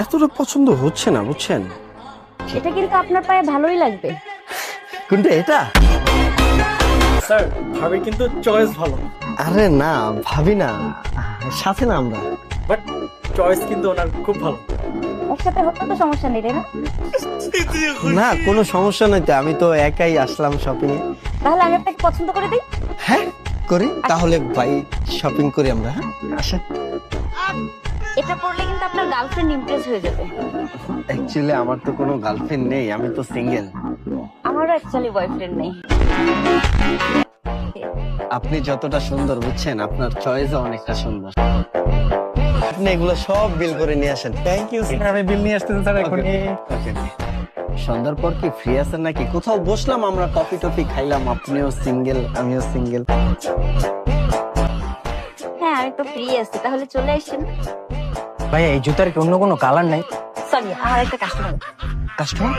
এতটা পছন্দ হচ্ছে না, বুঝছেন? এটা কিন্তু আপনার পায়ে ভালোই লাগবে। কোনটা এটা? স্যার ভাবির কিন্তু চয়েস ভালো, আরে না ভাবি না, সাথে না আমরা। বাট চয়েস কিন্তু ওনার খুব ভালো। একসাথে হতে তো সমস্যা নেই, তাই না? না কোনো সমস্যা নাই তো, আমি তো একাই আসলাম শপিং এ। তাহলে আমি আপনাকে পছন্দ করে দিই। হ্যাঁ করি তাহলে ভাই, শপিং করি আমরা। হ্যাঁ আসেন। এটা পরলে কিন্তু আপনার গার্লফ্রেন্ড ইমপ্রেস হয়ে যাবে। অ্যাকচুয়ালি আমার তো কোনো গার্লফ্রেন্ড নেই, আমি তো সিঙ্গেল। আমারও অ্যাকচুয়ালি বয়ফ্রেন্ড নেই। আপনি যতটা সুন্দর বুঝছেন, আপনার চয়েসও অনেকটা সুন্দর। আপনি এগুলো সব বিল করে নিয়ে আসেন। থ্যাংক ইউ স্যার, আমি বিল নিয়ে আসতেছি স্যার এখনই। সন্ধ্যার পর কি ফ্রি আছেন নাকি? কোথাও বসলাম আমরা, কফি টফি খাইলাম, আপনিও সিঙ্গেল আমিও সিঙ্গেল। হ্যাঁ আমি তো ফ্রি আছি, তাহলে চলে আসেন। ভাইয়া এই জুতার কি অন্য কোনো কালার নাই? সরি, আমার একটা কাস্টমার। কাস্টমার